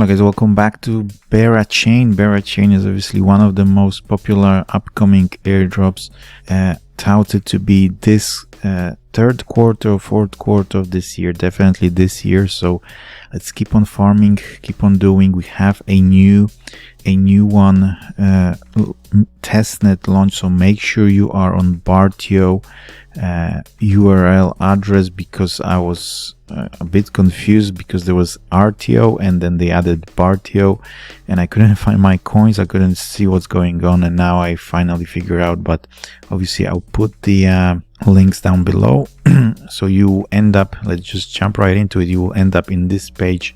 Hello guys, welcome back to Berachain. Berachain is obviously one of the most popular upcoming airdrops, touted to be this third quarter or fourth quarter of this year, definitely this year. So let's keep on farming, keep on doing. We have a new one testnet launch, so make sure you are on BARTIO URL address, because I was a bit confused because there was RTO and then they added BARTIO and I couldn't find my coins, I couldn't see what's going on, and now I finally figured out. But obviously I'll put the links down below so you end up, let's just jump right into it, you will end up in this page.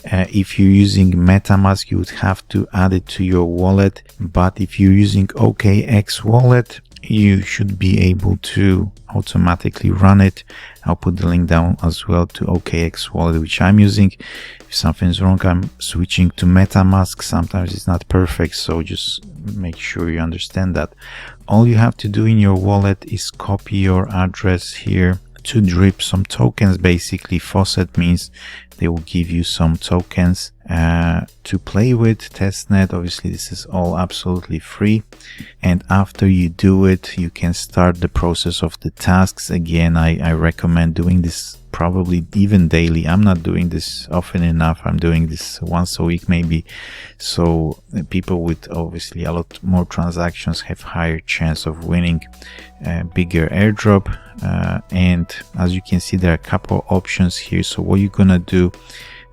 If you're using MetaMask, you would have to add it to your wallet, but if you're using OKX wallet, you should be able to automatically run it. I'll put the link down as well to OKX wallet, which I'm using. If something's wrong, I'm switching to MetaMask. Sometimes it's not perfect, so just make sure you understand that. All you have to do in your wallet is copy your address here to drip some tokens. Basically, faucet means they will give you some tokens to play with. Testnet, obviously this is all absolutely free, and after you do it, you can start the process of the tasks. Again, I recommend doing this probably even daily. I'm not doing this often enough. I'm doing this once a week maybe, so people with obviously a lot more transactions have higher chance of winning a bigger airdrop. And as you can see, there are a couple options here. So what you're gonna do,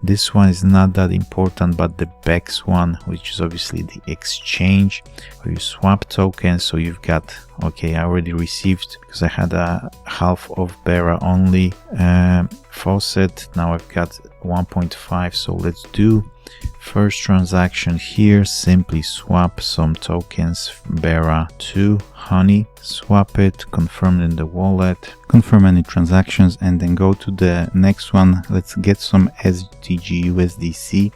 this one is not that important, but the BEX one, which is obviously the exchange where you swap tokens. So you've got, okay, I already received, because I had a half of bera only faucet. Now I've got 1.5. so let's do first transaction here. Simply swap some tokens bera to honey, swap it, confirm in the wallet, confirm any transactions, and then go to the next one. Let's get some SDG USDC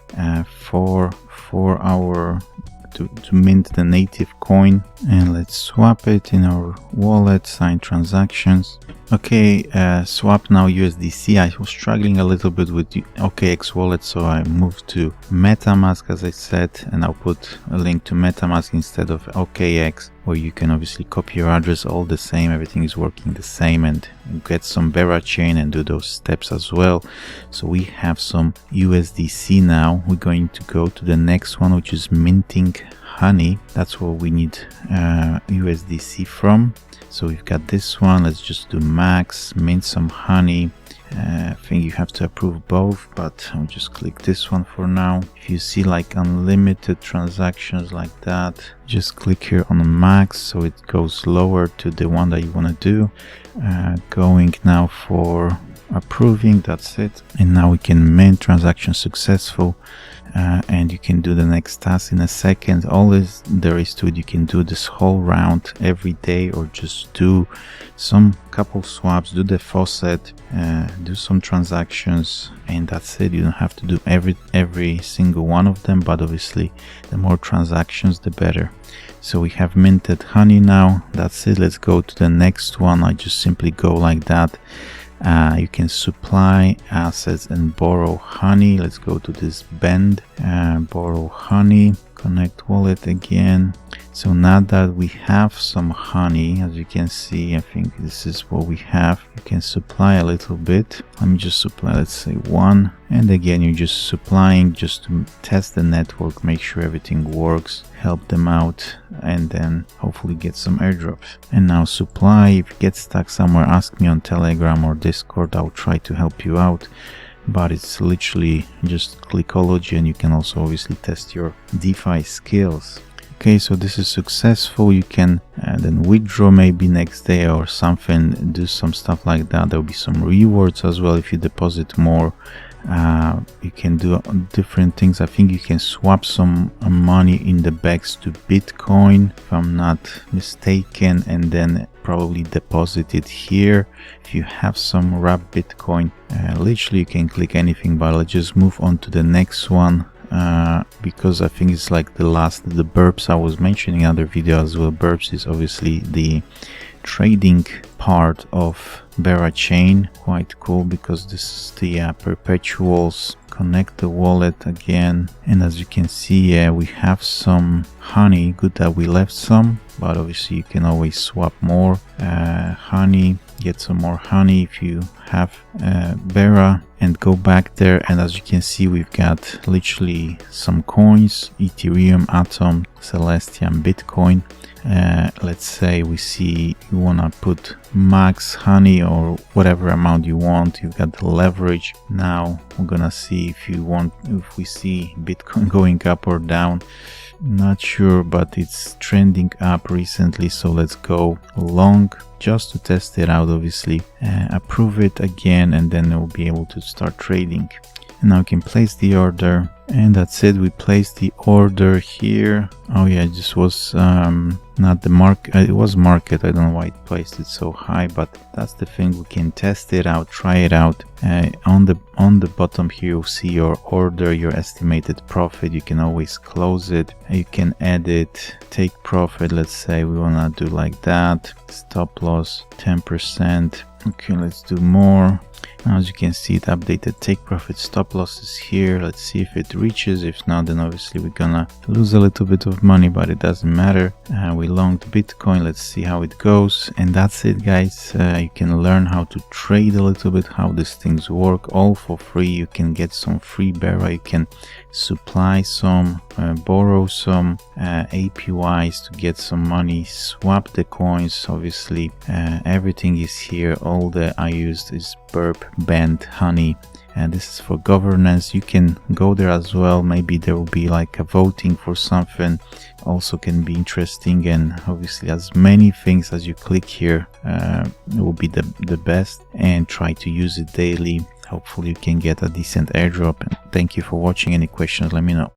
for our to mint the native coin, and let's swap it in our wallet, sign transactions. Okay, swap now USDC. I was struggling a little bit with OKX wallet, so I moved to MetaMask, as I said, and I'll put a link to MetaMask instead of OKX, where you can obviously copy your address all the same, everything is working the same, and get some Berachain and do those steps as well. So we have some USDC now. We're going to go to the next one, which is minting honey. That's what we need USDC from. So we've got this one. Let's just do max, mint some honey. I think you have to approve both, but I'll just click this one for now. If you see like unlimited transactions like that, just click here on max, so it goes lower to the one that you want to do. Going now for approving, that's it, and now we can mint transaction successful. And you can do the next task in a second. All there is to it, you can do this whole round every day, or just do some couple swaps, do the faucet, do some transactions, and that's it. You don't have to do every single one of them, but obviously the more transactions the better. So we have minted honey now. That's it. Let's go to the next one. I just simply go like that. You can supply assets and borrow honey. Let's go to this bend, borrow honey, connect wallet again. So now that we have some honey, as you can see, I think this is what we have. You can supply a little bit. Let me just supply, let's say 1. And again, you're just supplying just to test the network, make sure everything works, help them out, and then hopefully get some airdrops. And now supply. If you get stuck somewhere, ask me on Telegram or Discord. I'll try to help you out. But it's literally just clickology, and you can also obviously test your DeFi skills. Okay, so this is successful. You can then withdraw maybe next day or something, do some stuff like that. There will be some rewards as well if you deposit more. You can do different things. I think you can swap some money in the BEX to Bitcoin, if I'm not mistaken, and then probably deposit it here. If you have some wrapped Bitcoin, literally you can click anything, but let's just move on to the next one. Because I think it's like the burps I was mentioning in other video as well. Burps is obviously the trading part of Berachain. Quite cool, because this is the perpetuals connect the wallet again, and as you can see, we have some honey. Good that we left some, but obviously you can always swap more honey, get some more honey if you have bera, and go back there. And as you can see, we've got literally some coins: Ethereum, Atom, Celestia, and Bitcoin. Let's say we see you want to put max honey or whatever amount you want. You've got the leverage. Now we're gonna see if we see Bitcoin going up or down. Not sure, but it's trending up recently, so let's go long just to test it out. Obviously approve it again, and then we'll be able to start trading. And now we can place the order, and that's it. We placed the order here. Oh yeah, this was not the market, it was market. I don't know why it placed it so high, but that's the thing. We can test it out, try it out. On the bottom here you'll see your order, your estimated profit. You can always close it, you can edit, take profit. Let's say we want to do like that. Stop loss 10%. Okay, let's do more. Now, as you can see, it updated take profit, stop losses here. Let's see if it reaches. If not, then obviously we're gonna lose a little bit of money, but it doesn't matter. We longed Bitcoin. Let's see how it goes. And that's it, guys. You can learn how to trade a little bit, how these things work, all for free. You can get some free bera. You can supply some, borrow some APYs to get some money, swap the coins. Obviously everything is here. All that I used is burp, band, honey, and this is for governance. You can go there as well. Maybe there will be like a voting for something, also can be interesting. And obviously as many things as you click here, it will be the best, and try to use it daily. Hopefully you can get a decent airdrop. And thank you for watching. Any questions, let me know.